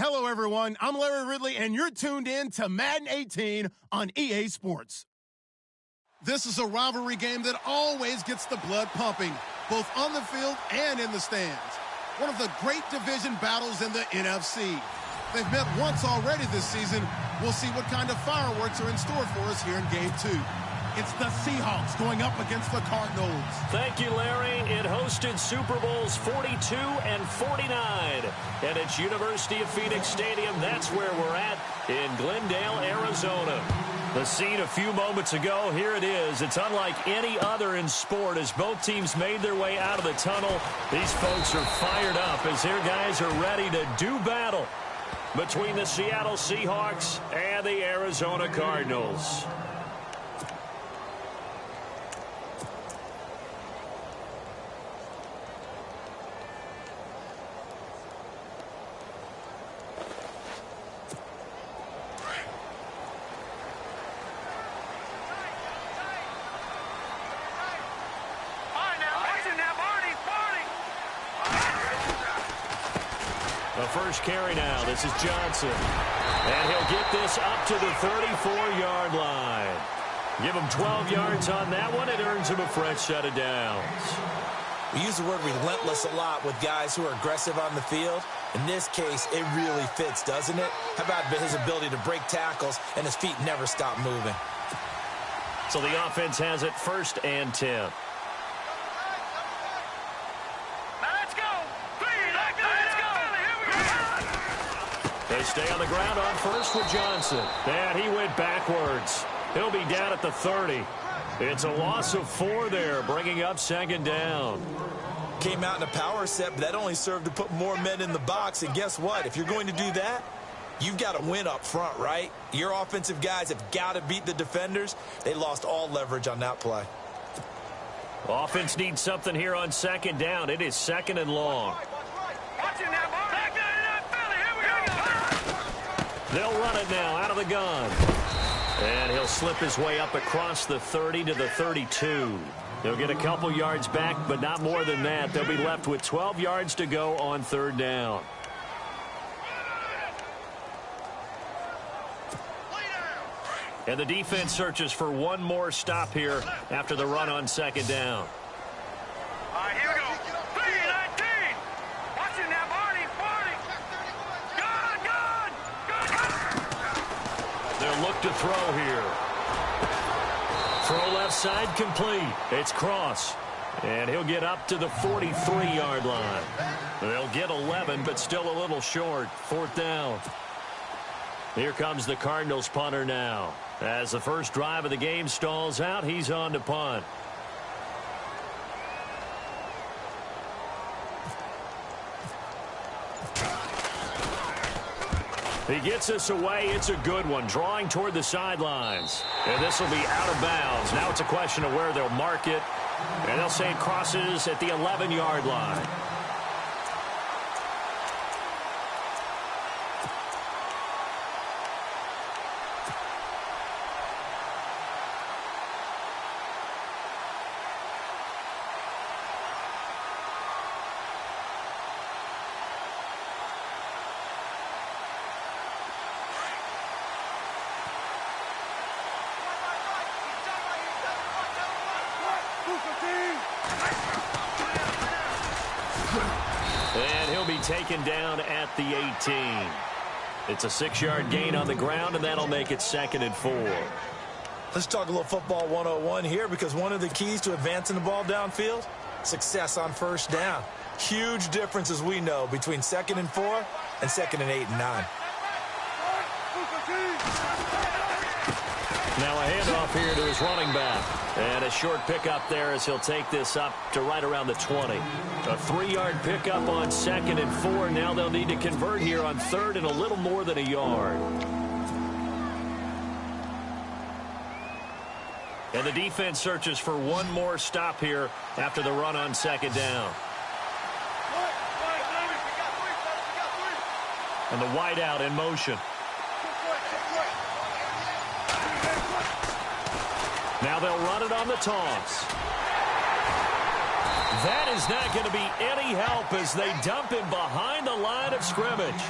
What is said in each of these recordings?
Hello, everyone. I'm Larry Ridley, and you're tuned in to Madden 18 on EA Sports. This is a rivalry game that always gets the blood pumping, both on the field and in the stands. One of the great division battles in the NFC. They've met once already this season. We'll see what kind of fireworks are in store for us here in Game 2. It's the Seahawks going up against the Cardinals. Thank you, Larry. It hosted Super Bowls 42 and 49. And it's University of Phoenix Stadium. That's where we're at in Glendale, Arizona. The scene a few moments ago, here it is. It's unlike any other in sport as both teams made their way out of the tunnel. These folks are fired up as their guys are ready to do battle between the Seattle Seahawks and the Arizona Cardinals. The first carry now. This is Johnson. And he'll get this up to the 34-yard line. Give him 12 yards on that one. It earns him a fresh set of downs. We use the word relentless a lot with guys who are aggressive on the field. In this case, it really fits, doesn't it? How about his ability to break tackles and his feet never stop moving? So the offense has it 1st and 10. They stay on the ground on first with Johnson. And he went backwards. He'll be down at the 30. It's a loss of 4 there, bringing up 2nd down. Came out in a power set, but that only served to put more men in the box. And guess what? If you're going to do that, you've got to win up front, right? Your offensive guys have got to beat the defenders. They lost all leverage on that play. Offense needs something here on 2nd down. It is 2nd and long. They'll run it now out of the gun. And he'll slip his way up across the 30 to the 32. They'll get a couple yards back, but not more than that. They'll be left with 12 yards to go on 3rd down. And the defense searches for one more stop here after the run on 2nd down. All right, here we go. 3-19. Watch it now, Barney. They'll look to throw here. Throw left side complete. It's Cross. And he'll get up to the 43-yard line. They'll get 11, but still a little short. 4th down. Here comes the Cardinals punter now. As the first drive of the game stalls out, he's on to punt. He gets this away. It's a good one. Drawing toward the sidelines. And this will be out of bounds. Now it's a question of where they'll mark it. And they'll say it crosses at the 11-yard line. And he'll be taken down at the 18. It's a 6-yard gain on the ground, and that'll make it 2nd and 4. Let's talk a little football 101 here, because one of the keys to advancing the ball downfield, success on 1st down. Huge difference, as we know, between 2nd and 4 and 2nd and 8 and 9. Now a handoff here to his running back. And a short pickup there as he'll take this up to right around the 20. A 3-yard pickup on 2nd and 4. Now they'll need to convert here on 3rd and a little more than a yard. And the defense searches for one more stop here after the run on 2nd down. And the wideout in motion. Now they'll run it on the toss. That is not going to be any help as they dump him behind the line of scrimmage.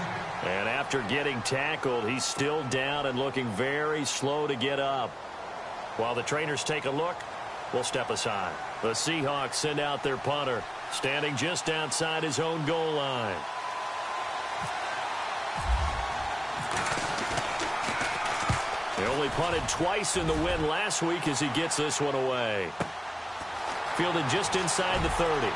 And after getting tackled, he's still down and looking very slow to get up. While the trainers take a look, we'll step aside. The Seahawks send out their punter, standing just outside his own goal line. He only punted twice in the win last week as he gets this one away. Fielded just inside the 30.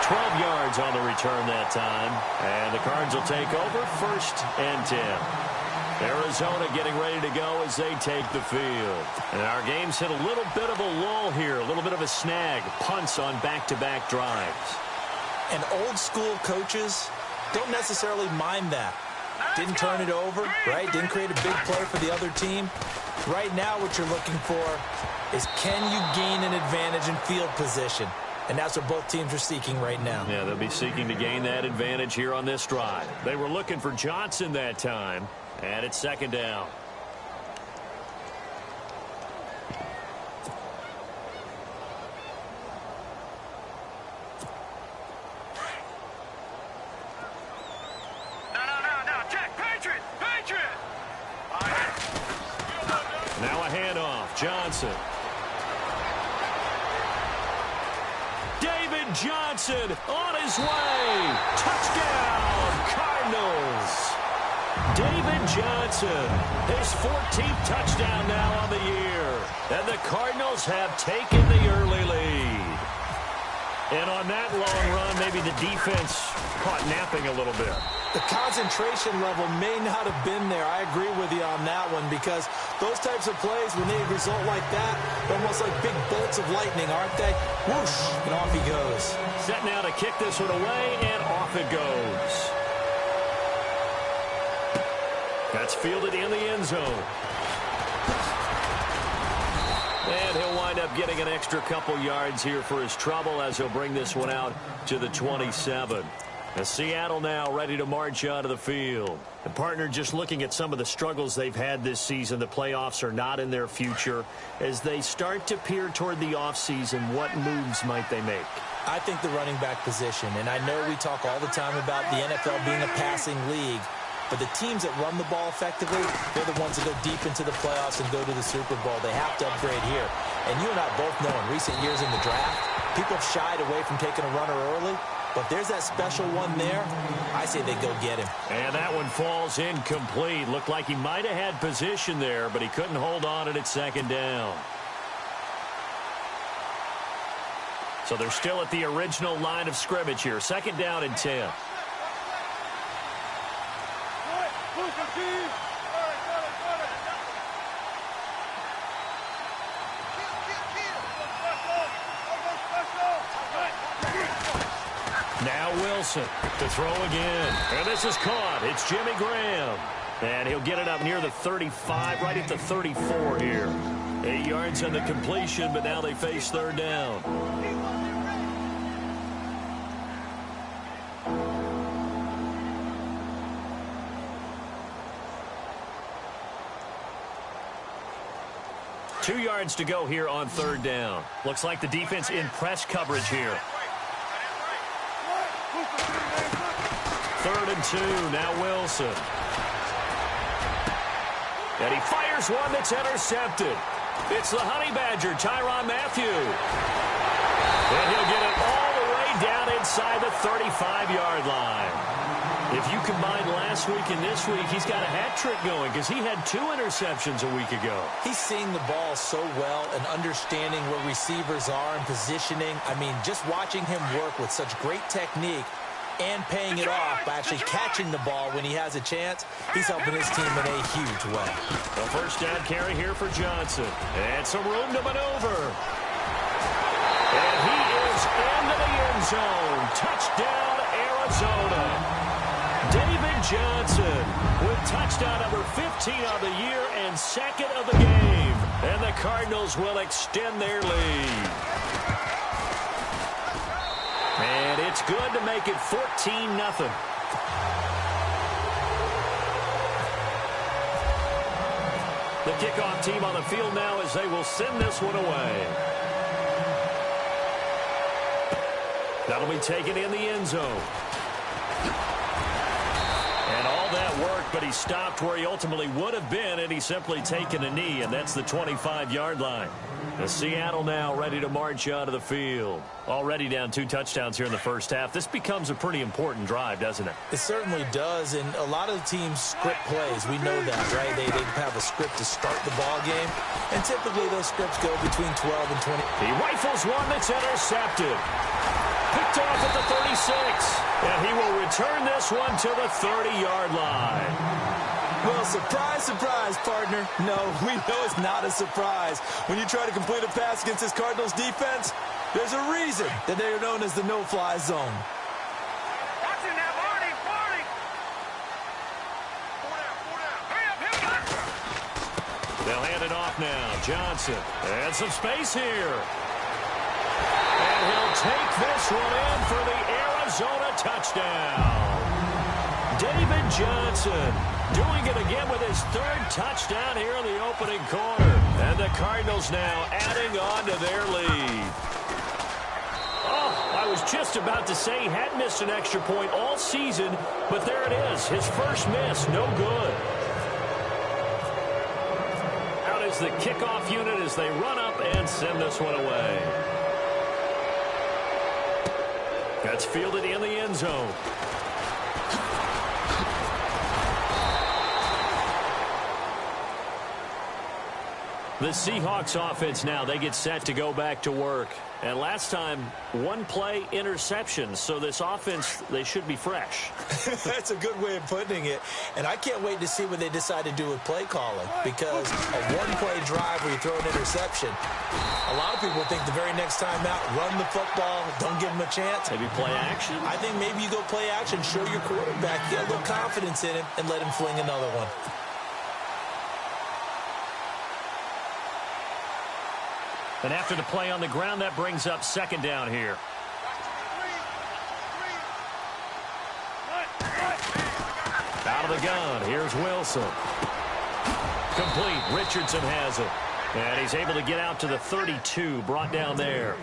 12 yards on the return that time. And the Cards will take over 1st and 10. Arizona getting ready to go as they take the field. And our game's hit a little bit of a lull here, a little bit of a snag. Punts on back-to-back drives. And old-school coaches don't necessarily mind that. Didn't turn it over, right? Didn't create a big play for the other team. Right now what you're looking for is, can you gain an advantage in field position? And that's what both teams are seeking right now. Yeah, they'll be seeking to gain that advantage here on this drive. They were looking for Johnson that time, and it's 2nd down. No, check, Patriot! Now a handoff, Johnson. David Johnson on his way. Touchdown, Cardinals. David Johnson, his 14th touchdown now on the year. And the Cardinals have taken the early lead. And on that long run, maybe the defense caught napping a little bit. The concentration level may not have been there. I agree with you on that one, because those types of plays, when they result like that, they're almost like big bolts of lightning, aren't they? Whoosh, and off he goes. Set now to kick this one away, and off it goes. That's fielded in the end zone. And he'll wind up getting an extra couple yards here for his trouble as he'll bring this one out to the 27. And Seattle now ready to march out of the field. The partner, just looking at some of the struggles they've had this season, the playoffs are not in their future. As they start to peer toward the offseason, what moves might they make? I think the running back position, and I know we talk all the time about the NFL being a passing league, but the teams that run the ball effectively, they're the ones that go deep into the playoffs and go to the Super Bowl. They have to upgrade here. And you and I both know in recent years in the draft, people have shied away from taking a runner early. But there's that special one there. I say they go get him. And that one falls incomplete. Looked like he might have had position there, but he couldn't hold on at 2nd down. So they're still at the original line of scrimmage here. 2nd down and 10. Now Wilson to throw again. And this is caught. It's Jimmy Graham. And he'll get it up near the 35, right at the 34 here. 8 yards on the completion, but now they face 3rd down. Two yards to go here on 3rd down. Looks like the defense in press coverage here. 3rd and 2, now Wilson. And he fires one that's intercepted. It's the Honey Badger, Tyrann Mathieu. And he'll get it all the way down inside the 35-yard line. If you combine last week and this week, he's got a hat trick going because he had 2 interceptions a week ago. He's seeing the ball so well and understanding where receivers are and positioning. I mean, just watching him work with such great technique and paying it off by actually catching the ball when he has a chance, he's helping his team in a huge way. A 1st down carry here for Johnson. And some room to maneuver. And he is into the end zone. Touchdown, Arizona. David Johnson with touchdown number 15 of the year and 2nd of the game. And the Cardinals will extend their lead. And it's good to make it 14-0. kickoff team on the field now as they will send this one away. That'll be taken in the end zone. And all that work, but he stopped where he ultimately would have been, and he's simply taken a knee, and that's the 25-yard line. The Seattle now ready to march out of the field. Already down 2 touchdowns here in the first half. This becomes a pretty important drive, doesn't it? It certainly does, and a lot of the teams script plays. We know that, right? They have a script to start the ball game, and typically those scripts go between 12 and 20. He rifles one that's intercepted. Picked off at the 36, and he will return this one to the 30-yard line. Well, surprise, surprise, partner. No, we know it's not a surprise. When you try to complete a pass against this Cardinals defense, there's a reason that they are known as the no-fly zone. Watching that, Marty, Marty. Pull down. They'll hand it off now. Johnson, and some space here. And he'll take this one in for the Arizona touchdown. David Johnson doing it again with his 3rd touchdown here in the opening quarter. And the Cardinals now adding on to their lead. Oh, I was just about to say he had missed an extra point all season, but there it is. His first miss, no good. Out is the kickoff unit as they run up and send this one away. That's fielded in the end zone. The Seahawks offense now, they get set to go back to work. And last time, 1 play interception. So this offense, they should be fresh. That's a good way of putting it. And I can't wait to see what they decide to do with play calling. Because a 1-play drive where you throw an interception, a lot of people think the very next time out, run the football, don't give them a chance. Maybe play action? I think maybe you go play action, show your quarterback, get a little confidence in him, and let him fling another one. And after the play on the ground, that brings up 2nd down here. Out of the gun, here's Wilson. Complete, Richardson has it. And he's able to get out to the 32, brought down there.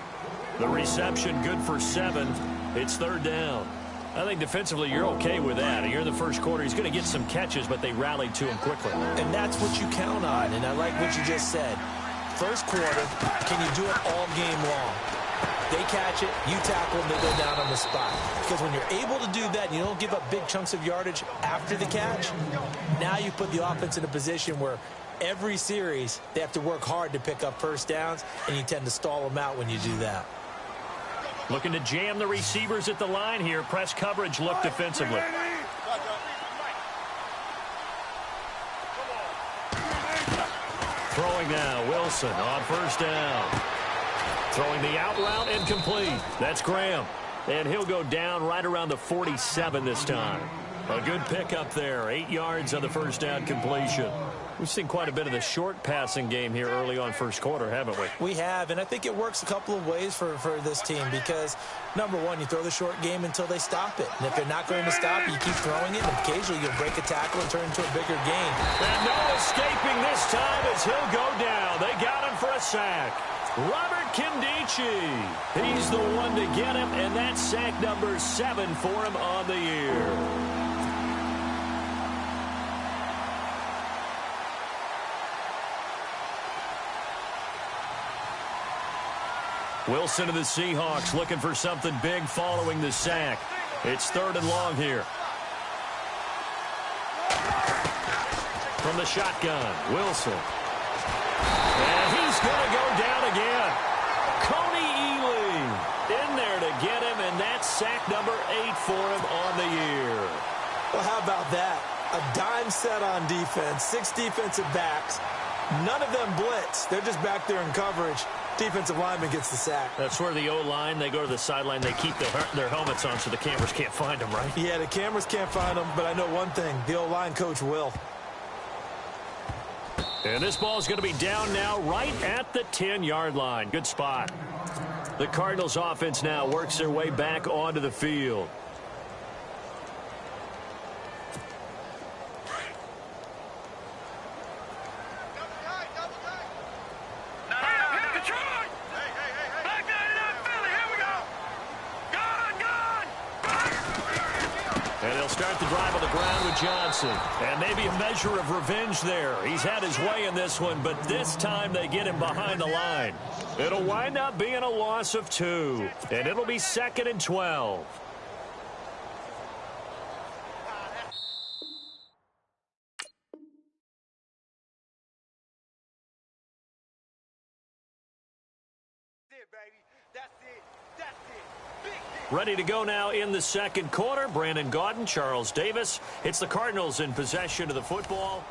The reception good for 7. It's 3rd down. I think defensively you're okay with that. You're in the first quarter. He's going to get some catches, but they rallied to him quickly. And that's what you count on, and I like what you just said. First quarter, can you do it all game long? They catch it, you tackle them, they go down on the spot. Because when you're able to do that and you don't give up big chunks of yardage after the catch, now you put the offense in a position where every series they have to work hard to pick up first downs, and you tend to stall them out when you do that. Looking to jam the receivers at the line here. Press coverage look defensively. Throwing now, Wilson on 1st down. Throwing the out route incomplete. That's Graham. And he'll go down right around the 47 this time. A good pickup there. 8 yards on the 1st down completion. We've seen quite a bit of the short passing game here early on first quarter, haven't we? We have, and I think it works a couple of ways for this team because, number one, you throw the short game until they stop it. And if they're not going to stop it, you keep throwing it, and occasionally you'll break a tackle and turn into a bigger gain. And no escaping this time as he'll go down. They got him for a sack. Robert Kimdichie. He's the one to get him, and that's sack number 7 for him on the year. Wilson of the Seahawks looking for something big following the sack. It's 3rd and long here. From the shotgun, Wilson. And he's going to go down again. Coney Ely in there to get him, and that's sack number 8 for him on the year. Well, how about that? A dime set on defense, 6 defensive backs. None of them blitz. They're just back there in coverage. Defensive lineman gets the sack. That's where the O-line, they go to the sideline, they keep their helmets on so the cameras can't find them, right? Yeah, the cameras can't find them, but I know one thing. The O-line coach will. And this ball is going to be down now right at the 10-yard line. Good spot. The Cardinals offense now works their way back onto the field. And they'll start the drive on the ground with Johnson. And maybe a measure of revenge there. He's had his way in this one, but this time they get him behind the line. It'll wind up being a loss of 2. And it'll be 2nd and 12. Ready to go now in the second quarter. Brandon Gaudin, Charles Davis. It's the Cardinals in possession of the football.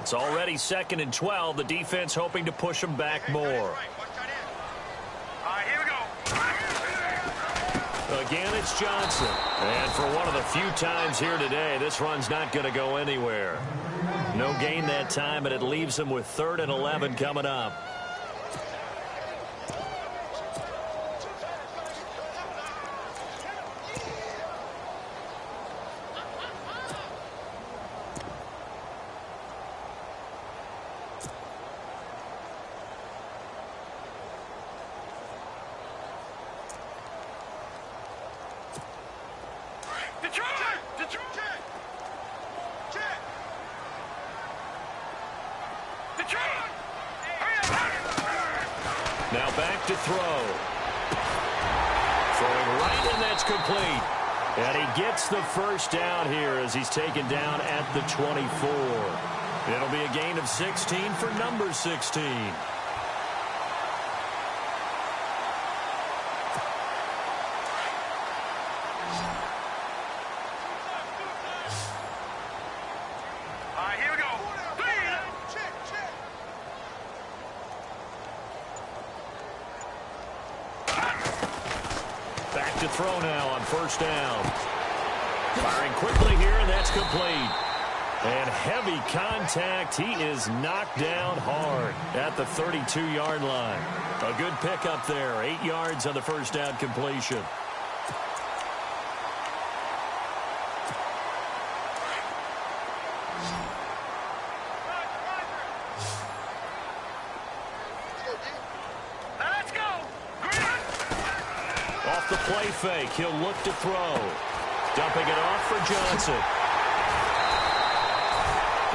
It's already 2nd and 12. The defense hoping to push them back more. Again, it's Johnson. And for one of the few times here today, this run's not going to go anywhere. No gain that time, and it leaves them with 3rd and 11 coming up. Now back to throw. Throwing right, and that's complete. And he gets the first down here as he's taken down at the 24. It'll be a gain of 16 for number 16. To throw now on first down. Firing quickly here, and that's complete. And heavy contact. He is knocked down hard at the 32-yard line. A good pickup there. 8 yards on the first down completion. The play fake. He'll look to throw. Dumping it off for Johnson.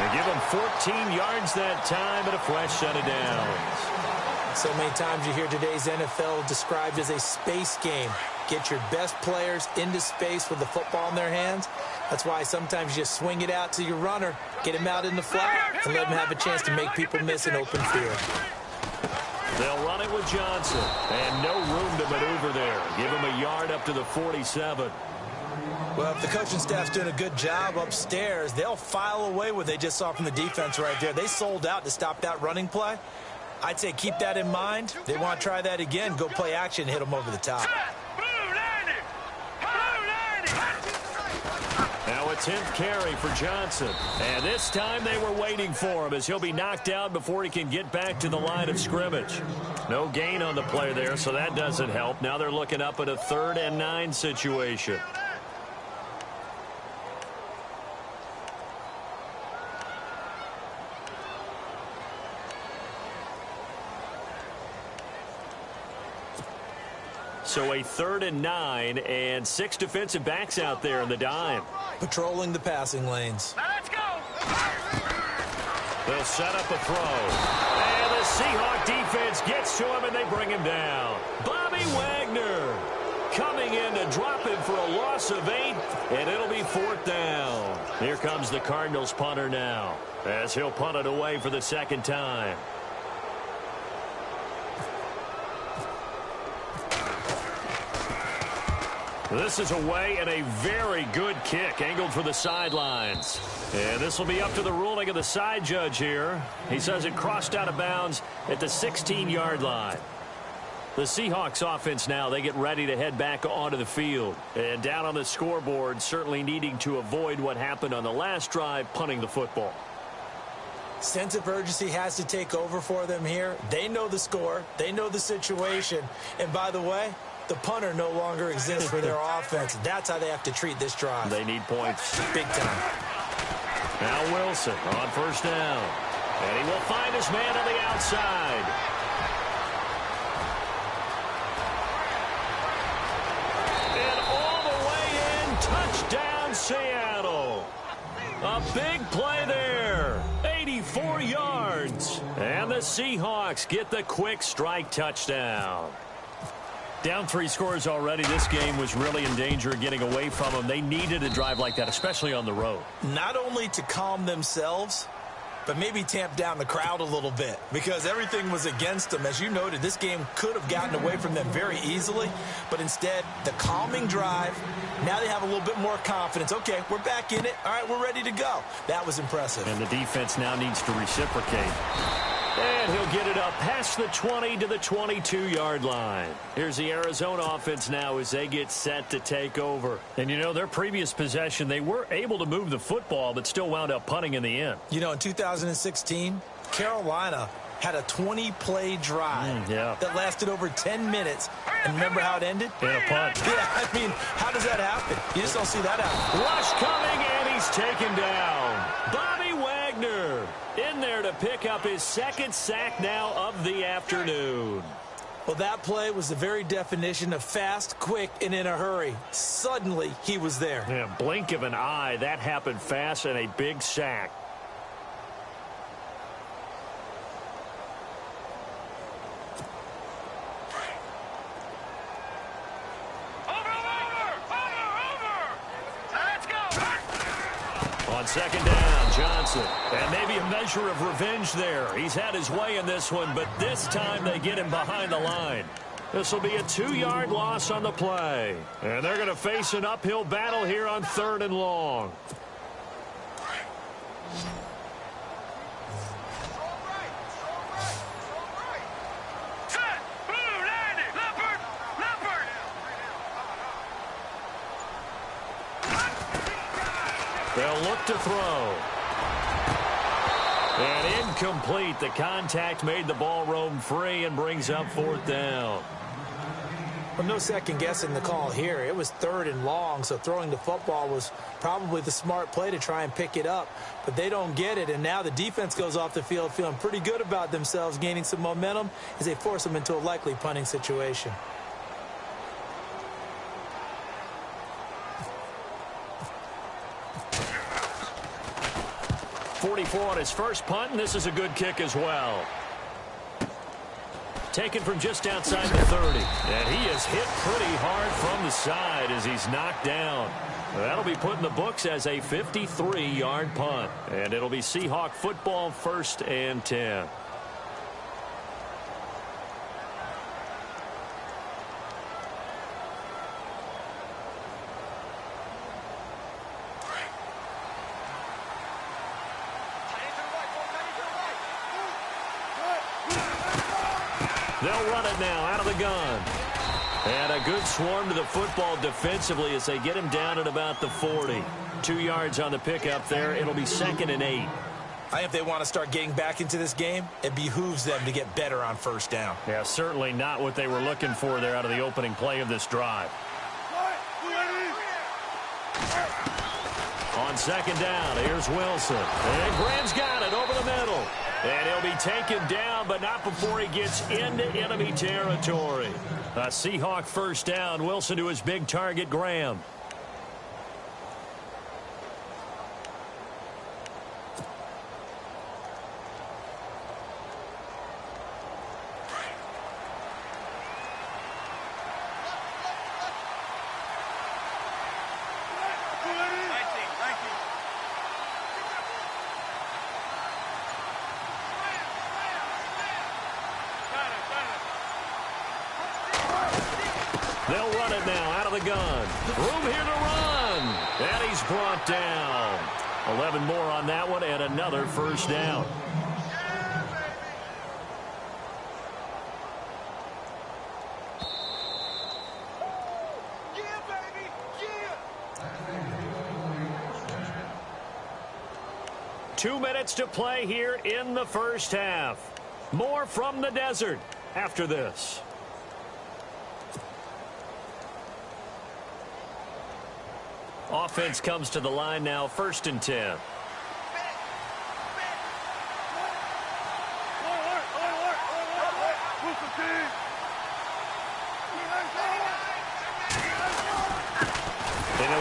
They give him 14 yards that time and a fresh set of downs. So many times you hear today's NFL described as a space game. Get your best players into space with the football in their hands. That's why sometimes you just swing it out to your runner, get him out in the flat, and let him have a chance to make people miss an open field. They'll run it with Johnson. And no room to maneuver there. Give him a yard up to the 47. Well, if the coaching staff's doing a good job upstairs, they'll file away what they just saw from the defense right there. They sold out to stop that running play. I'd say keep that in mind. They want to try that again. Go play action, hit them over the top. Now a 10th carry for Johnson. And this time they were waiting for him as he'll be knocked out before he can get back to the line of scrimmage. No gain on the play there, so that doesn't help. Now they're looking up at a 3rd and 9 situation. So a 3rd and 9 and 6 defensive backs out there in the dime. Patrolling the passing lanes. Now let's go. They'll set up a throw. And the Seahawk defense gets to him and they bring him down. Bobby Wagner coming in to drop him for a loss of 8, and it'll be 4th down. Here comes the Cardinals punter now as he'll punt it away for the 2nd time. This is away and a very good kick angled for the sidelines. And this will be up to the ruling of the side judge here. He says it crossed out of bounds at the 16-yard line. The Seahawks offense now, they get ready to head back onto the field. And down on the scoreboard, certainly needing to avoid what happened on the last drive, punting the football. Sense of urgency has to take over for them here. They know the score. They know the situation. And by the way, the punter no longer exists for their offense. That's how they have to treat this drive. They need points. Big time. Now Wilson on first down. And he will find his man on the outside. And all the way in, touchdown Seattle. A big play there. 84 yards. And the Seahawks get the quick strike touchdown. Down 3 scores already. This game was really in danger of getting away from them. They needed a drive like that, especially on the road. Not only to calm themselves, but maybe tamp down the crowd a little bit because everything was against them. As you noted, this game could have gotten away from them very easily, but instead, the calming drive, now they have a little bit more confidence. Okay, we're back in it. All right, we're ready to go. That was impressive. And the defense now needs to reciprocate. And he'll get it up past the 20 to the 22-yard line. Here's the Arizona offense now as they get set to take over. And, you know, their previous possession, they were able to move the football but still wound up punting in the end. You know, in 2016, Carolina had a 20-play drive that lasted over 10 minutes. And remember how it ended? In a punt. Yeah, I mean, how does that happen? You just don't see that happen. Rush coming, and he's taken down. Bobby Wagner in there to pick up his second sack now of the afternoon. Well, that play was the very definition of fast, quick, and in a hurry. Suddenly, he was there. Yeah, blink of an eye. That happened fast and a big sack. On second down, Johnson. And maybe a measure of revenge there. He's had his way in this one, but this time they get him behind the line. This will be a 2-yard loss on the play. And they're going to face an uphill battle here on 3rd and long. They'll look to throw. And incomplete. The contact made the ball roam free and brings up 4th down. Well, no second guessing the call here. It was 3rd and long, so throwing the football was probably the smart play to try and pick it up. But they don't get it, and now the defense goes off the field feeling pretty good about themselves, gaining some momentum as they force them into a likely punting situation. 44 on his first punt, and this is a good kick as well. Taken from just outside the 30. And he is hit pretty hard from the side as he's knocked down. That'll be put in the books as a 53-yard punt. And it'll be Seahawk football, 1st and 10. They'll run it now out of the gun. And a good swarm to the football defensively as they get him down at about the 40. 2 yards on the pickup there. It'll be 2nd and 8. I think if they want to start getting back into this game, it behooves them to get better on 1st down. Yeah, certainly not what they were looking for there out of the opening play of this drive. On 2nd down, here's Wilson. And Graham's got it over the middle. And he'll be taken down, but not before he gets into enemy territory. A Seahawk 1st down. Wilson to his big target, Graham. They'll run it now out of the gun. Room here to run. And he's brought down. 11 more on that one and another 1st down. Yeah, baby. Yeah. 2 minutes to play here in the 1st half. More from the desert after this. Offense comes to the line now, 1st and 10.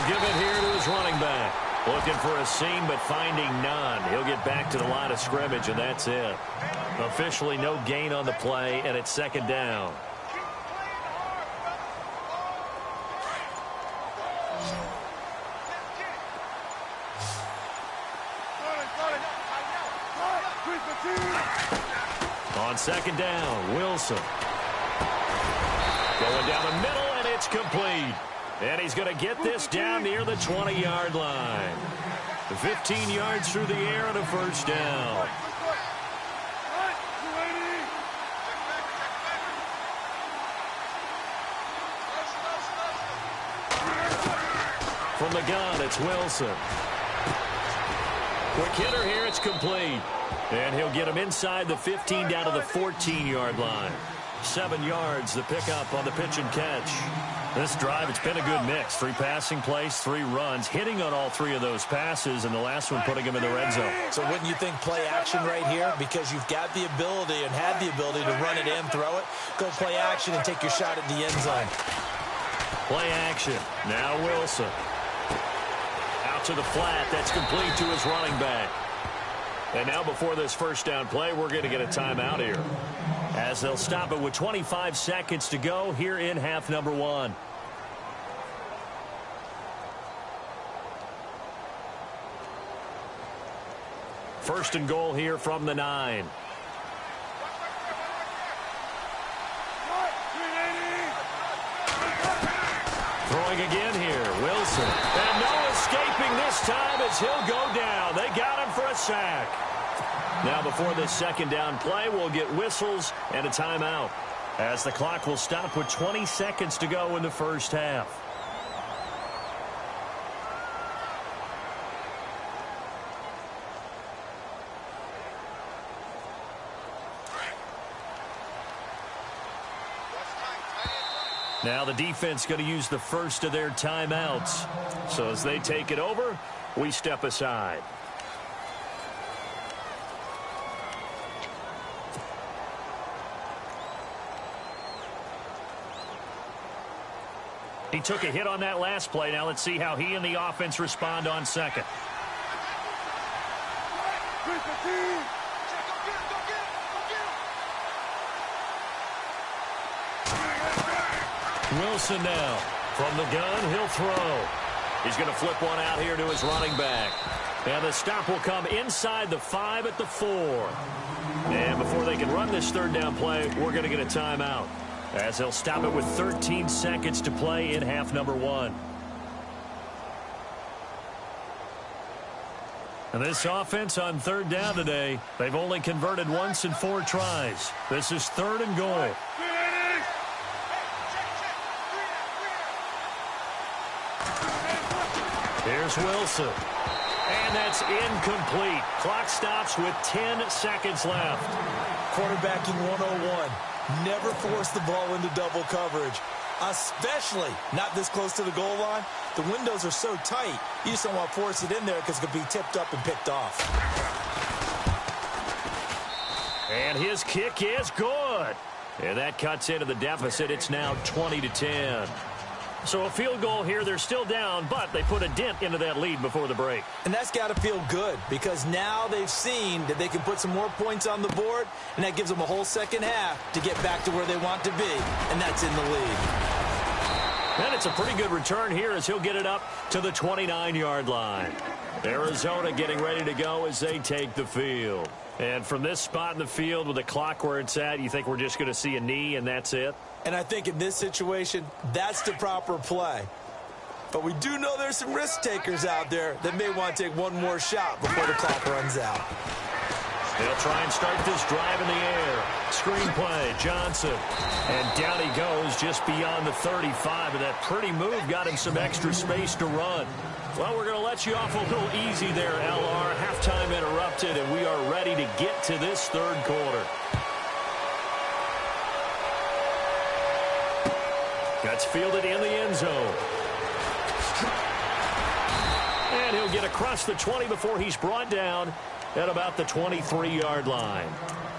He'll give it here to his running back. Looking for a seam, but finding none. He'll get back to the line of scrimmage, and that's it. Officially no gain on the play, and it's second down. On second down, Wilson. Going down the middle, and it's complete. And he's going to get this down near the 20-yard line. 15 yards through the air and a first down. From the gun, it's Wilson. Quick hitter here, it's complete. And he'll get him inside the 15 down to the 14-yard line. 7 yards, the pickup on the pitch and catch. This drive, it's been a good mix. 3 passing plays, 3 runs, hitting on all 3 of those passes, and the last one putting him in the red zone. So wouldn't you think play action right here? Because you've got the ability and had the ability to run it in, throw it, go play action and take your shot at the end zone. Play action. Now Wilson. Out to the flat. That's complete to his running back. And now before this first down play, we're going to get a timeout here, as they'll stop it with 25 seconds to go here in half number 1. First and goal here from the 9. Throwing again here, Wilson. And no escaping this time as he'll go down. They got him for a sack. Now before this second down play, we'll get whistles and a timeout, as the clock will stop with 20 seconds to go in the first half. Now the defense going to use the first of their timeouts. So as they take it over, we step aside. He took a hit on that last play. Now let's see how he and the offense respond on second. Wilson now. From the gun, he'll throw. He's going to flip one out here to his running back. And the stop will come inside the 5 at the 4. And before they can run this third down play, we're going to get a timeout, as they'll stop it with 13 seconds to play in half number 1. And this offense on third down today, they've only converted once in 4 tries. This is 3rd and goal. Here's Wilson. And that's incomplete. Clock stops with 10 seconds left. Quarterbacking 101. Never force the ball into double coverage, especially not this close to the goal line. The windows are so tight, you just don't want to force it in there because it could be tipped up and picked off. And his kick is good. And that cuts into the deficit. It's now 20-10. So a field goal here. They're still down, but they put a dent into that lead before the break. And that's got to feel good, because now they've seen that they can put some more points on the board, and that gives them a whole second half to get back to where they want to be, and that's in the lead. And it's a pretty good return here, as he'll get it up to the 29-yard line. Arizona getting ready to go as they take the field. And from this spot in the field with the clock where it's at, you think we're just going to see a knee and that's it? And I think in this situation, that's the proper play. But we do know there's some risk takers out there that may want to take one more shot before the clock runs out. They'll try and start this drive in the air. Screen play, Johnson. And down he goes just beyond the 35. And that pretty move got him some extra space to run. Well, we're going to let you off a little easy there, LR. Halftime interrupted, and we are ready to get to this third quarter. That's fielded in the end zone. And he'll get across the 20 before he's brought down at about the 23-yard line.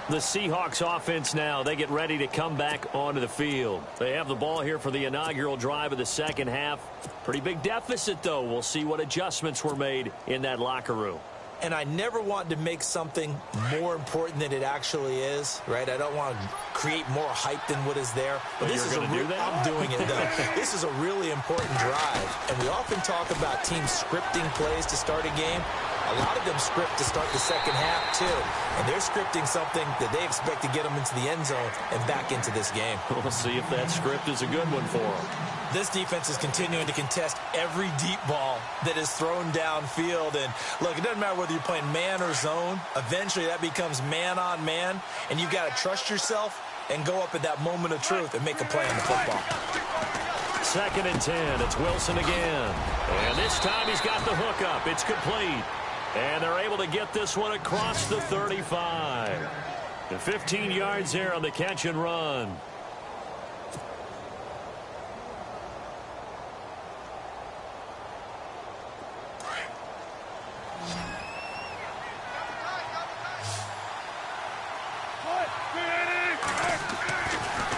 The Seahawks offense now, they get ready to come back onto the field. They have the ball here for the inaugural drive of the second half. Pretty big deficit, though. We'll see what adjustments were made in that locker room. And I never want to make something more important than it actually is, right? I don't want to create more hype than what is there. But this is I'm doing it, though. This is a really important drive. And we often talk about teams scripting plays to start a game. A lot of them script to start the second half, too. And they're scripting something that they expect to get them into the end zone and back into this game. We'll see if that script is a good one for them. This defense is continuing to contest every deep ball that is thrown downfield. And, look, it doesn't matter whether you're playing man or zone. Eventually, that becomes man on man. And you've got to trust yourself and go up at that moment of truth and make a play on the football. 2nd and 10. It's Wilson again. And this time he's got the hook up. It's complete. And they're able to get this one across the 35. And 15 yards there on the catch and run.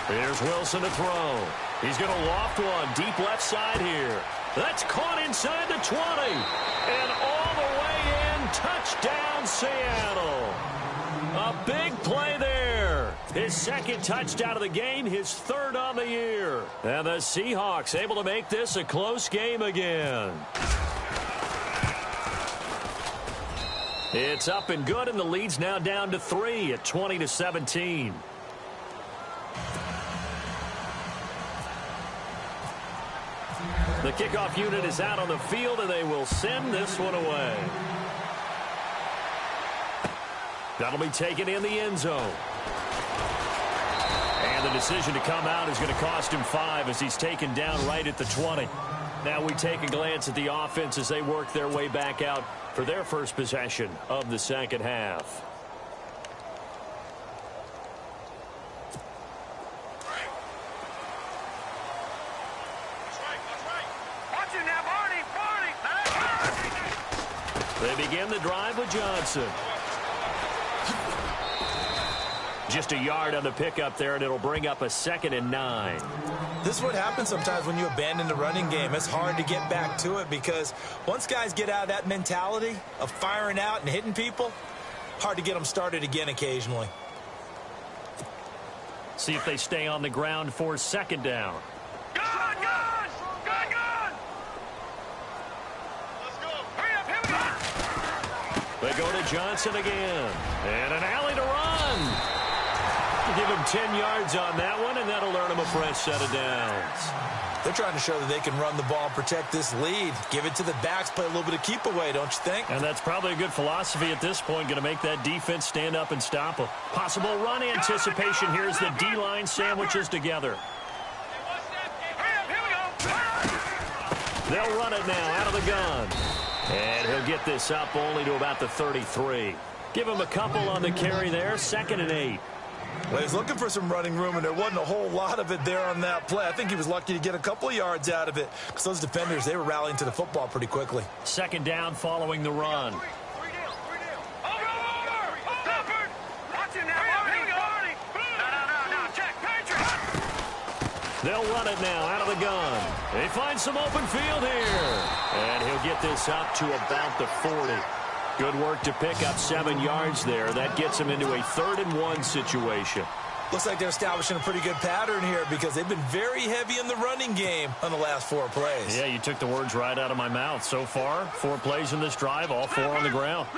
Here's Wilson to throw. He's going to loft one deep left side here. That's caught inside the 20. And all the way in, touchdown Seattle. A big play there. His 2nd touchdown of the game, his 3rd on the year. And the Seahawks able to make this a close game again. It's up and good, and the lead's now down to 3 at 20-17. The kickoff unit is out on the field, and they will send this one away. That'll be taken in the end zone. And the decision to come out is going to cost him 5 as he's taken down right at the 20. Now we take a glance at the offense as they work their way back out for their first possession of the second half. They begin the drive with Johnson. Just a yard on the pickup there, and it'll bring up a 2nd and 9. This is what happens sometimes when you abandon the running game. It's hard to get back to it because once guys get out of that mentality of firing out and hitting people, hard to get them started again occasionally. See if they stay on the ground for 2nd down. They go to Johnson again. And an alley to run. Give him 10 yards on that one, and that'll earn him a fresh set of downs. They're trying to show that they can run the ball and protect this lead. Give it to the backs, play a little bit of keep away, don't you think? And that's probably a good philosophy at this point, going to make that defense stand up and stop them. Possible run anticipation here as the D-line sandwiches together. They'll run it now out of the gun. And he'll get this up only to about the 33. Give him a couple on the carry there. 2nd and 8. Well, he's looking for some running room, and there wasn't a whole lot of it there on that play. I think he was lucky to get a couple of yards out of it because those defenders, they were rallying to the football pretty quickly. 2nd down following the run. They'll run it now out of the gun. They find some open field here. And he'll get this up to about the 40. Good work to pick up 7 yards there. That gets him into a 3rd and 1 situation. Looks like they're establishing a pretty good pattern here because they've been very heavy in the running game on the last 4 plays. Yeah, you took the words right out of my mouth. So far, 4 plays in this drive, all 4 on the ground.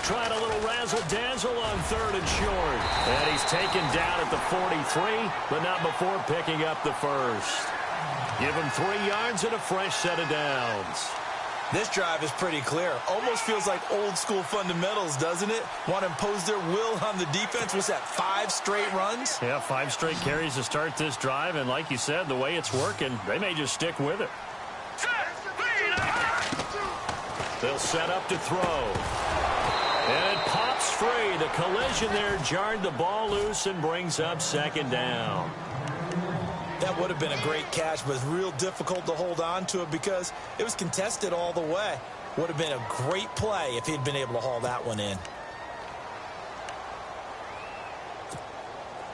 Tried a little razzle-dazzle on 3rd and short. And he's taken down at the 43, but not before picking up the first. Give him 3 yards and a fresh set of downs. This drive is pretty clear. Almost feels like old-school fundamentals, doesn't it? Want to impose their will on the defense. What's that, 5 straight runs? Yeah, 5 straight carries to start this drive. And like you said, the way it's working, they may just stick with it. They'll set up to throw. And it pops free. The collision there jarred the ball loose and brings up 2nd down. That would have been a great catch, but it's real difficult to hold on to it because it was contested all the way. Would have been a great play if he'd been able to haul that one in.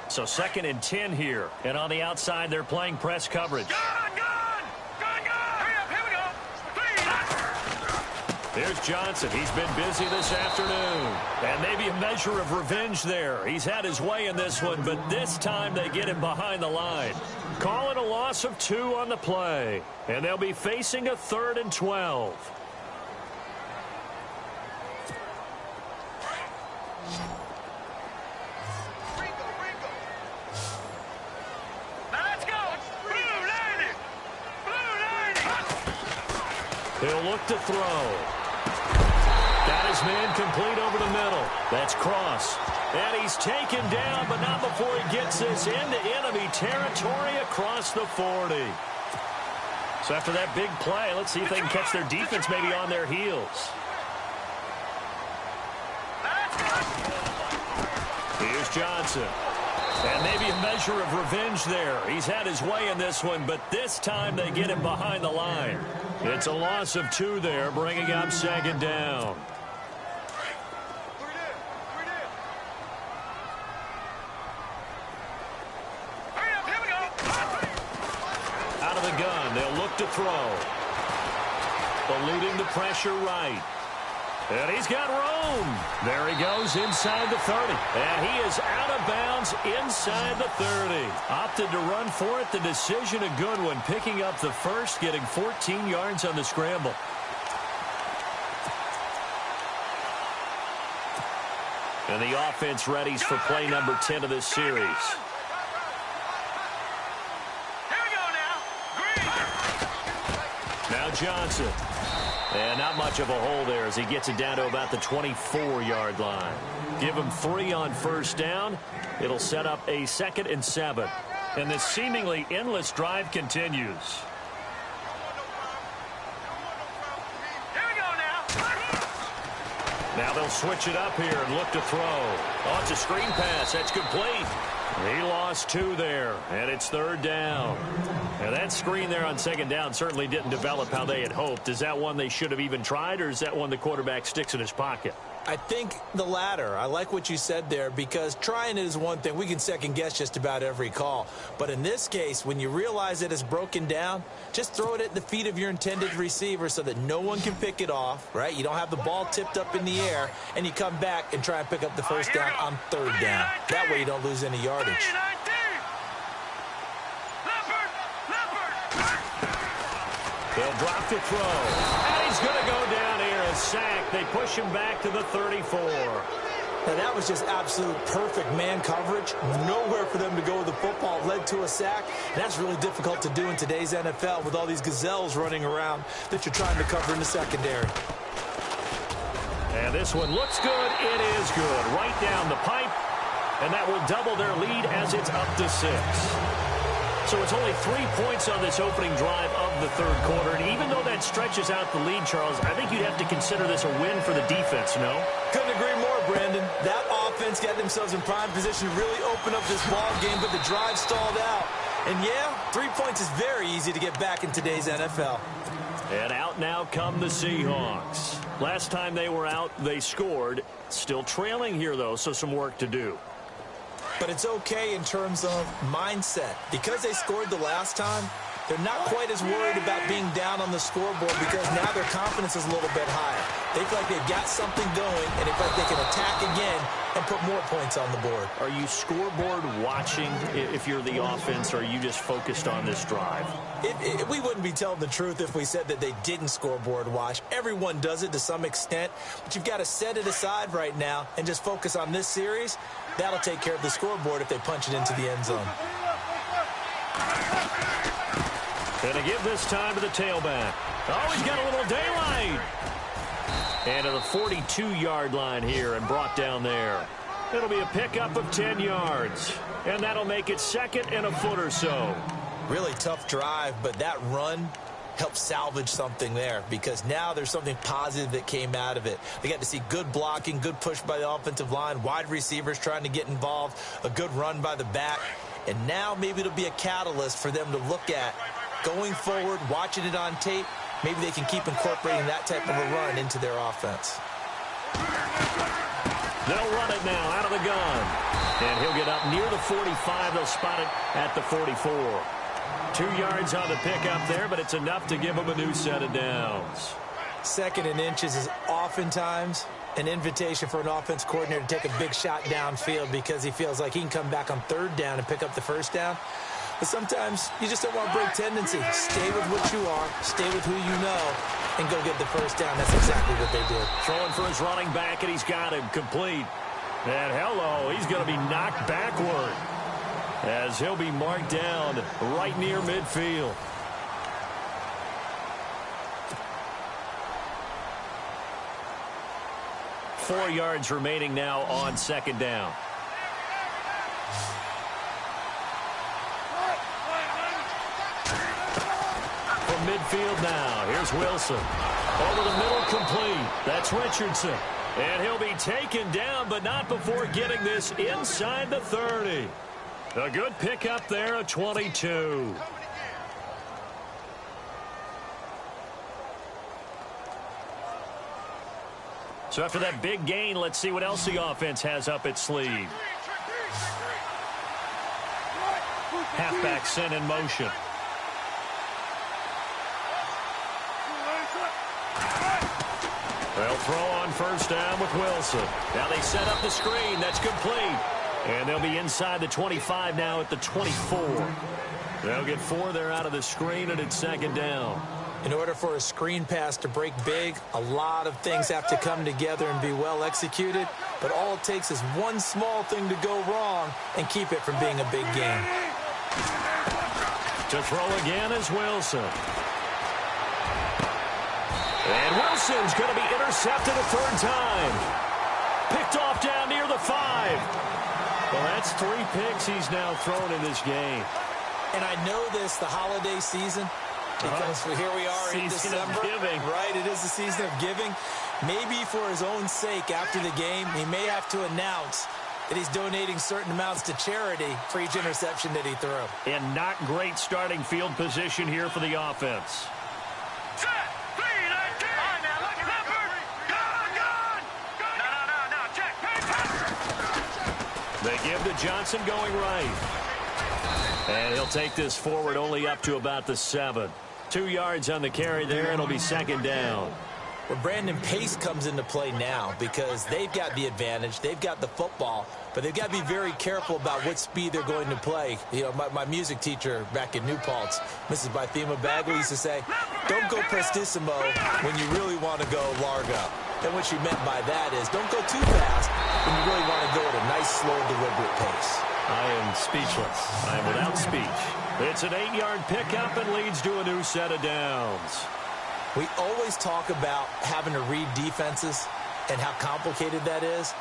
So 2nd and 10 here. And on the outside, they're playing press coverage. Here's Johnson. He's been busy this afternoon. And maybe a measure of revenge there. He's had his way in this one, but this time they get him behind the line. Call it a loss of 2 on the play. And they'll be facing a 3rd and 12. He'll look to throw. Got his man complete over the middle. That's Cross. And he's taken down, but not before he gets this into enemy territory across the 40. So after that big play, let's see if they can catch their defense maybe on their heels. Here's Johnson. And maybe a measure of revenge there. He's had his way in this one, but this time they get him behind the line. It's a loss of 2 there, bringing up 2nd down. Out of the gun, they'll look to throw. Eluding the pressure right. And he's got room. There he goes inside the 30. And he is out of bounds inside the 30. Opted to run for it. The decision a good one. Picking up the first, getting 14 yards on the scramble. And the offense readies for play number 10 of this series. Here we go now. Now Johnson. And not much of a hole there as he gets it down to about the 24-yard line. Give him 3 on 1st down. It'll set up a 2nd and 7. And this seemingly endless drive continues. Here we go now. Now they'll switch it up here and look to throw. Oh, it's a screen pass. That's complete. He lost 2 there, and it's 3rd down. And that screen there on 2nd down certainly didn't develop how they had hoped. Is that one they should have even tried, or is that one the quarterback sticks in his pocket? I think the latter. I like what you said there because trying it is one thing. We can second guess just about every call. But in this case, when you realize that it's broken down, just throw it at the feet of your intended receiver so that no one can pick it off, right? You don't have the ball tipped up in the air, and you come back and try and pick up the first down on 3rd down. That way you don't lose any yardage. They'll drop to throw. And he's going to go down here and sack. They push him back to the 34. Now that was just absolute perfect man coverage. Nowhere for them to go with the football. Led to a sack. And that's really difficult to do in today's NFL with all these gazelles running around that you're trying to cover in the secondary. And this one looks good. It is good. Right down the pipe. And that will double their lead as it's up to 6. So it's only 3 points on this opening drive of the 3rd quarter. And even though that stretches out the lead, Charles, I think you'd have to consider this a win for the defense, no? Couldn't agree more, Brandon. That offense got themselves in prime position to really open up this ball game, but the drive stalled out. And yeah, 3 points is very easy to get back in today's NFL. And out now come the Seahawks. Last time they were out, they scored. Still trailing here, though, so some work to do. But it's okay in terms of mindset. Because they scored the last time, they're not quite as worried about being down on the scoreboard because now their confidence is a little bit higher. They feel like they've got something going, and they feel like they can attack again and put more points on the board. Are you scoreboard watching if you're the offense, or are you just focused on this drive? We wouldn't be telling the truth if we said that they didn't scoreboard watch. Everyone does it to some extent, but you've got to set it aside right now and just focus on this series. That'll take care of the scoreboard if they punch it into the end zone. Going to give this time to the tailback. Oh, he's got a little daylight. And to the 42-yard line here and brought down there. It'll be a pickup of 10 yards. And that'll make it 2nd and a foot or so. Really tough drive, but that run helped salvage something there because now there's something positive that came out of it. They got to see good blocking, good push by the offensive line, wide receivers trying to get involved, a good run by the back. And now maybe it'll be a catalyst for them to look at going forward, watching it on tape. Maybe they can keep incorporating that type of a run into their offense. They'll run it now out of the gun. And he'll get up near the 45. They'll spot it at the 44. 2 yards on the pickup there, but it's enough to give him a new set of downs. 2nd and inches is oftentimes an invitation for an offense coordinator to take a big shot downfield because he feels like he can come back on 3rd down and pick up the 1st down. But sometimes you just don't want to break tendency. Stay with what you are, stay with who you know, and go get the 1st down. That's exactly what they did. Throwing for his running back, and he's got him complete. And hello, he's going to be knocked backward as he'll be marked down right near midfield. Four yards remaining now on 2nd down. From midfield now, here's Wilson. Over the middle, complete. That's Richardson. And he'll be taken down, but not before getting this inside the 30. A good pickup there, a 22. So after that big gain, let's see what else the offense has up its sleeve. Halfback sent in motion. They'll throw on 1st down with Wilson. Now they set up the screen. That's complete. And they'll be inside the 25 now at the 24. They'll get 4 there out of the screen, and it's 2nd down. In order for a screen pass to break big, a lot of things have to come together and be well executed. But all it takes is one small thing to go wrong and keep it from being a big game. To throw again is Wilson. And Wilson's going to be intercepted a 3rd time. Picked off down near the 5. Well, that's 3 picks he's now thrown in this game. And I know this, the holiday season, because here we are in December. Right, it is the season of giving. Maybe for his own sake after the game, he may have to announce that he's donating certain amounts to charity for each interception that he threw. And not great starting field position here for the offense. They give to Johnson going right. And he'll take this forward only up to about the 7. 2 yards on the carry there, and it'll be 2nd down. Well, Brandon, pace comes into play now because they've got the advantage. They've got the football, but they've got to be very careful about what speed they're going to play. You know, my music teacher back in New Paltz, Mrs. Bythema Bagley, used to say, don't go prestissimo when you really want to go largo. And what she meant by that is don't go too fast when you really want to go at a nice, slow, deliberate pace. I am speechless. I am without speech. It's an 8-yard pickup and leads to a new set of downs. We always talk about having to read defenses and how complicated that is.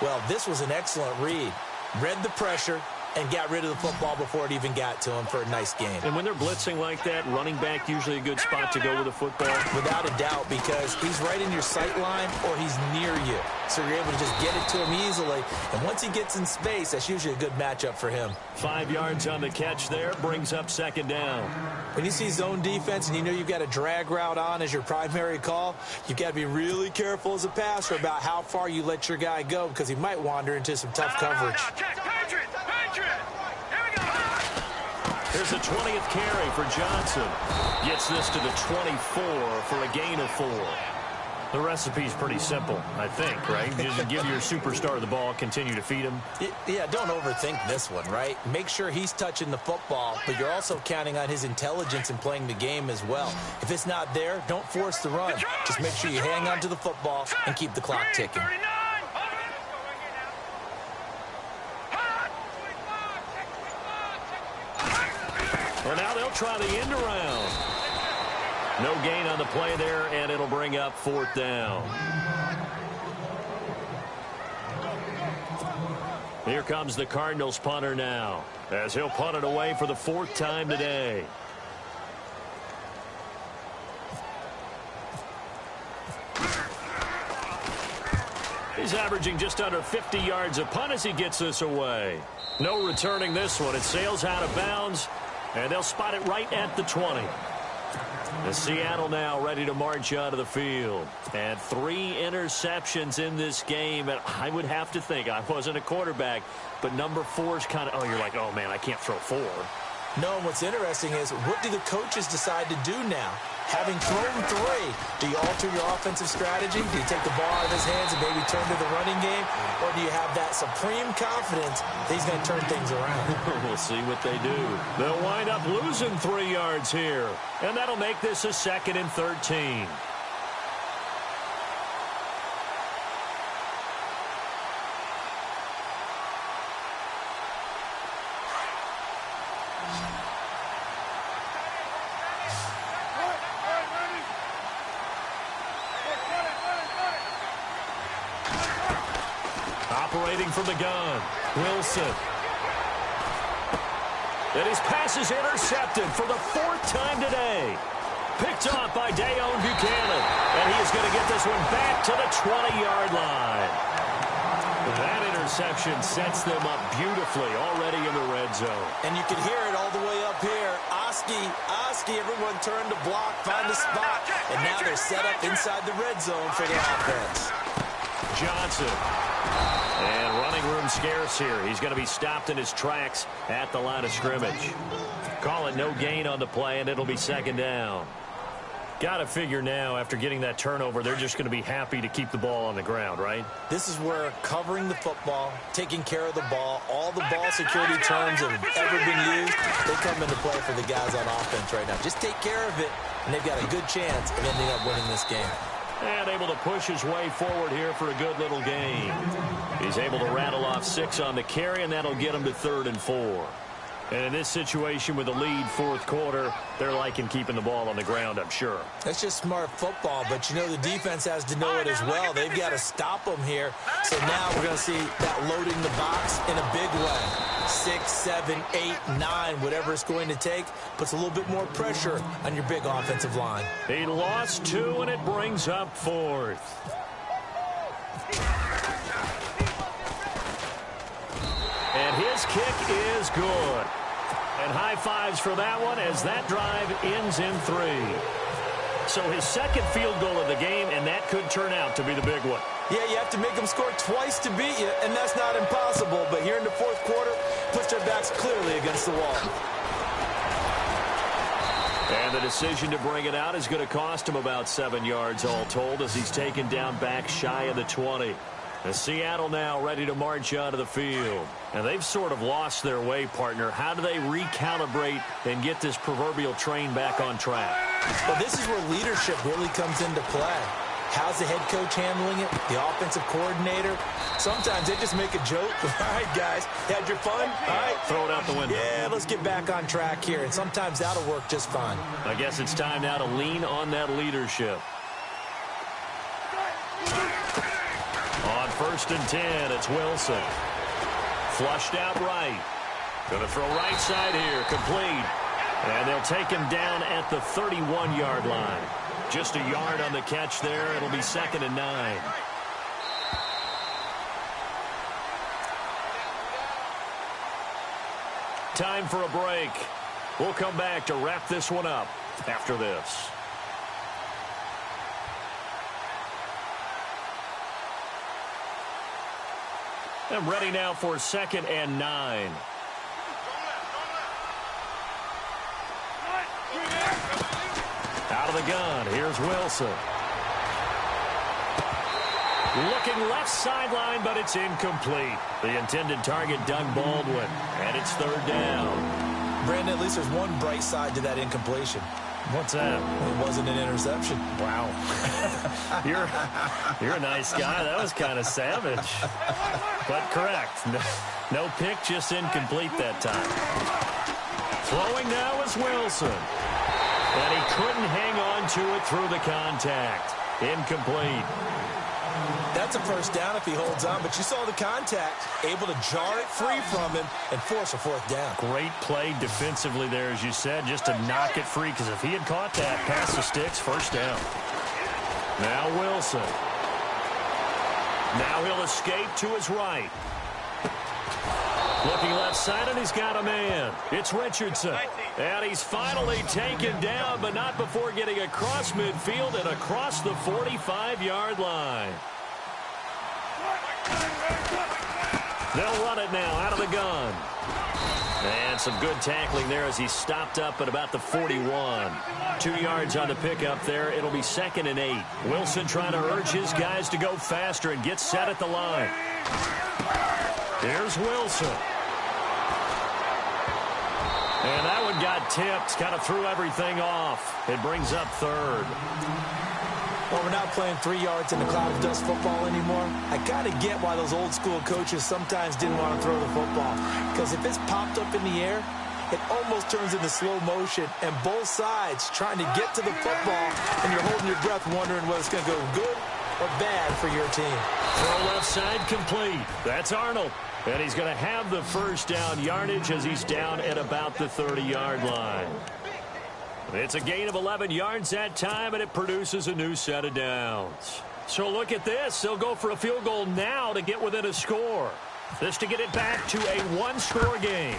Well, this was an excellent read. Read the pressure and got rid of the football before it even got to him for a nice game. And when they're blitzing like that, running back usually a good spot to go with the football? Without a doubt, because he's right in your sight line or he's near you. So you're able to just get it to him easily. And once he gets in space, that's usually a good matchup for him. 5 yards on the catch there, brings up 2nd down. When you see zone defense and you know you've got a drag route on as your primary call, you've got to be really careful as a passer about how far you let your guy go because he might wander into some tough coverage. Here's the 20th carry for Johnson. Gets this to the 24 for a gain of 4. The recipe's pretty simple, I think, right? Just give your superstar the ball, continue to feed him. Yeah, don't overthink this one, right? Make sure he's touching the football, but you're also counting on his intelligence in playing the game as well. If it's not there, don't force the run. Just make sure you hang on to the football and keep the clock ticking. Well, now they'll try the end around. No gain on the play there, and it'll bring up 4th down. Here comes the Cardinals punter now, as he'll punt it away for the 4th time today. He's averaging just under 50 yards a punt as he gets this away. No returning this one. It sails out of bounds, and they'll spot it right at the 20. The Seattle now ready to march out of the field. And 3 interceptions in this game. And I would have to think, I wasn't a quarterback, but number 4 is kind of, you're like, oh, man, I can't throw 4. No, and what's interesting is, what do the coaches decide to do now? Having thrown 3, do you alter your offensive strategy? Do you take the ball out of his hands and maybe turn to the running game? Or do you have that supreme confidence that he's going to turn things around? We'll see what they do. They'll wind up losing 3 yards here. And that'll make this a 2nd and 13. Operating from the gun, Wilson. And his pass is intercepted for the 4th time today. Picked off by Dayon Buchanan. And he is going to get this one back to the 20-yard line. That interception sets them up beautifully already in the red zone. And you can hear it all the way up here. Oski, everyone turned to block, find a spot. And now they're set up inside the red zone for their offense. Johnson. And running room scarce here. He's going to be stopped in his tracks at the line of scrimmage. Call it no gain on the play, and it'll be 2nd down. Got to figure now, after getting that turnover, they're just going to be happy to keep the ball on the ground, right? This is where covering the football, taking care of the ball, all the ball security terms that have ever been used, they come into play for the guys on offense right now. Just take care of it, and they've got a good chance of ending up winning this game. And able to push his way forward here for a good little gain. He's able to rattle off 6 on the carry, and that'll get him to 3rd and 4. And in this situation with a lead 4th quarter, they're liking keeping the ball on the ground, I'm sure. That's just smart football, but you know the defense has to know it as well. They've got to stop them here. So now we're going to see that loading the box in a big way. 6, 7, 8, 9, whatever it's going to take, puts a little bit more pressure on your big offensive line. He lost 2, and it brings up 4th. And his kick is good. And high fives for that one as that drive ends in 3. So his 2nd field goal of the game, and that could turn out to be the big one. Yeah, you have to make them score twice to beat you, and that's not impossible. But here in the 4th quarter, puts their backs clearly against the wall. And the decision to bring it out is going to cost him about 7 yards all told as he's taken down back shy of the 20. The Seattle now ready to march out of the field. And they've sort of lost their way, partner. How do they recalibrate and get this proverbial train back on track? Well, this is where leadership really comes into play. How's the head coach handling it? The offensive coordinator? Sometimes they just make a joke. All right, guys, had your fun? All right. Throw it out the window. Yeah, let's get back on track here. And sometimes that'll work just fine. I guess it's time now to lean on that leadership. On 1st and 10, it's Wilson. Flushed out right. Going to throw right side here, complete. And they'll take him down at the 31-yard line. Just a yard on the catch there. It'll be 2nd and 9. Time for a break. We'll come back to wrap this one up after this. I'm ready now for 2nd and 9. Out of the gun, here's Wilson. Looking left sideline, but it's incomplete. The intended target, Doug Baldwin, and it's 3rd down. Brandon, at least there's one bright side to that incompletion. What's that? It wasn't an interception. Wow. You're a nice guy. That was kind of savage. But correct. No pick, just incomplete that time. Throwing now is Wilson. And he couldn't hang on to it through the contact. Incomplete. That's a 1st down if he holds on, but you saw the contact, able to jar it free from him and force a 4th down. Great play defensively there, as you said, just to knock it free, because if he had caught that, past the sticks, 1st down. Now Wilson. Now he'll escape to his right. Looking left side, and he's got a man. It's Richardson. And he's finally taken down, but not before getting across midfield and across the 45-yard line. They'll run it now out of the gun. And some good tackling there as he stopped up at about the 41. 2 yards on the pickup there. It'll be 2nd and 8. Wilson trying to urge his guys to go faster and get set at the line. Here's Wilson. And that one got tipped, kind of threw everything off. It brings up 3rd. Well, we're not playing 3 yards in the cloud of dust football anymore. I kind of get why those old school coaches sometimes didn't want to throw the football. Because if it's popped up in the air, it almost turns into slow motion. And both sides trying to get to the football, and you're holding your breath wondering whether it's going to go good or bad for your team. Throw left side complete. That's Arnold. And he's going to have the first down yardage as he's down at about the 30-yard line. It's a gain of 11 yards that time, and it produces a new set of downs. So look at this. They'll go for a field goal now to get within a score. This to get it back to a one-score game.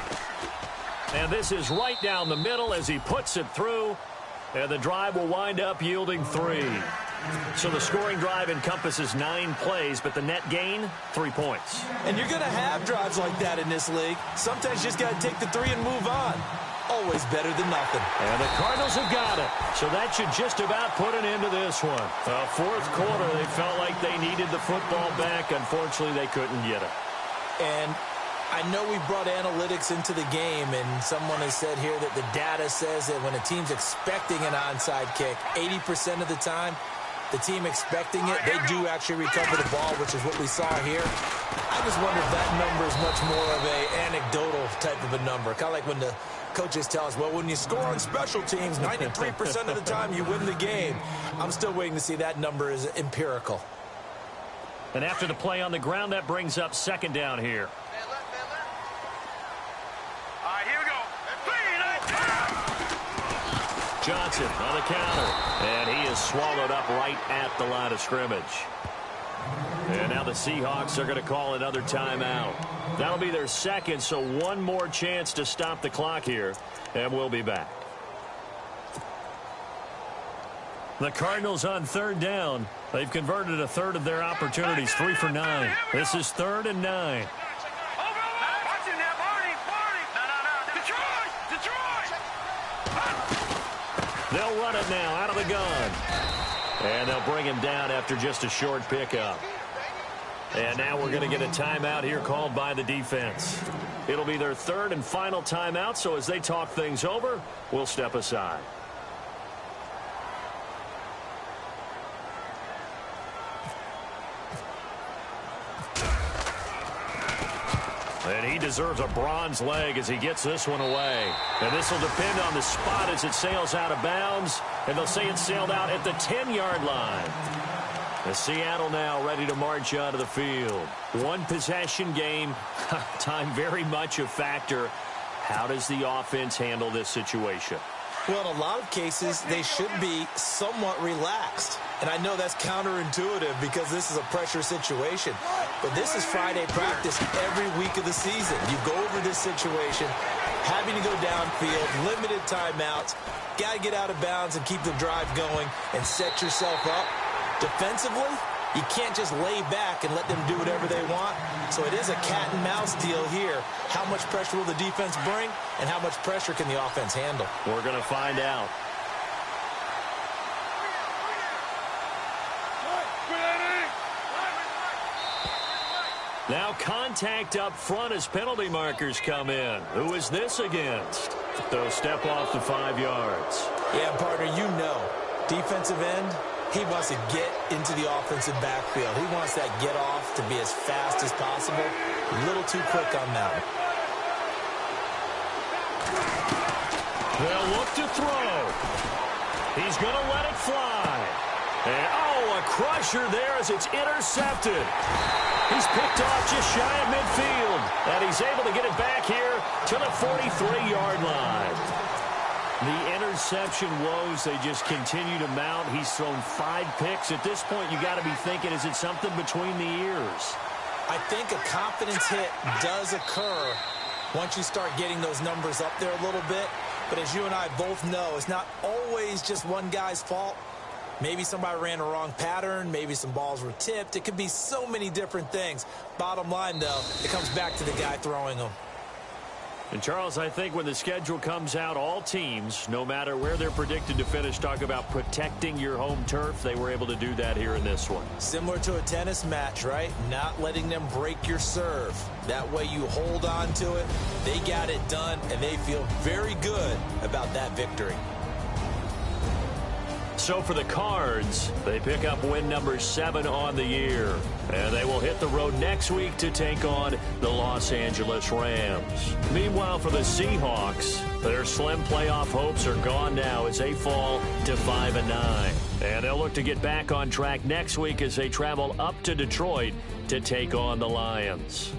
And this is right down the middle as he puts it through. And the drive will wind up yielding 3. So the scoring drive encompasses 9 plays, but the net gain, 3 points. And you're going to have drives like that in this league. Sometimes you just got to take the 3 and move on. Always better than nothing. And the Cardinals have got it. So that should just about put an end to this one. Fourth quarter, they felt like they needed the football back. Unfortunately, they couldn't get it. And I know we brought analytics into the game, and someone has said here that the data says that when a team's expecting an onside kick, 80% of the time, the team expecting it, they do actually recover the ball, which is what we saw here. I just wonder if that number is much more of a anecdotal type of a number. Kind of like when the coaches tell us, well, when you score on special teams, 93% of the time you win the game. I'm still waiting to see that number is empirical. And after the play on the ground, that brings up 2nd down here. All right, here we go. Johnson on the counter. And he is swallowed up right at the line of scrimmage. And now the Seahawks are going to call another timeout. That'll be their 2nd, so one more chance to stop the clock here, and we'll be back. The Cardinals on 3rd down. They've converted a third of their opportunities, 3 for 9. This is 3rd and 9. They'll run it now out of the gun. And they'll bring him down after just a short pickup. And now we're going to get a timeout here called by the defense. It'll be their 3rd and final timeout, so as they talk things over, we'll step aside. And he deserves a bronze leg as he gets this one away. And this will depend on the spot as it sails out of bounds. And they'll say it sailed out at the 10-yard line. The Seattle now ready to march out of the field. One possession game. Time very much a factor. How does the offense handle this situation? Well, in a lot of cases, they should be somewhat relaxed. And I know that's counterintuitive because this is a pressure situation. But this is Friday practice every week of the season. You go over this situation, having to go downfield, limited timeouts, got to get out of bounds and keep the drive going and set yourself up. Defensively, you can't just lay back and let them do whatever they want. So it is a cat and mouse deal here. How much pressure will the defense bring, and how much pressure can the offense handle? We're going to find out. Now contact up front as penalty markers come in. Who is this against? So step off the 5 yards. Yeah, partner, you know. Defensive end, he wants to get into the offensive backfield. He wants that get off to be as fast as possible. A little too quick on that one. They'll look to throw. He's going to let it fly. And, a crusher there as it's intercepted. He's picked off just shy of midfield. And he's able to get it back here to the 43-yard line. The interception woes, they just continue to mount. He's thrown 5 picks. At this point, you got to be thinking, is it something between the ears? I think a confidence hit does occur once you start getting those numbers up there a little bit. But as you and I both know, it's not always just one guy's fault. Maybe somebody ran a wrong pattern. Maybe some balls were tipped. It could be so many different things. Bottom line, though, it comes back to the guy throwing them. And, Charles, I think when the schedule comes out, all teams, no matter where they're predicted to finish, talk about protecting your home turf. They were able to do that here in this one. Similar to a tennis match, right? Not letting them break your serve. That way you hold on to it. They got it done, and they feel very good about that victory. So for the Cards, they pick up win number 7 on the year. And they will hit the road next week to take on the Los Angeles Rams. Meanwhile, for the Seahawks, their slim playoff hopes are gone now as they fall to 5-9. And they'll look to get back on track next week as they travel up to Detroit to take on the Lions.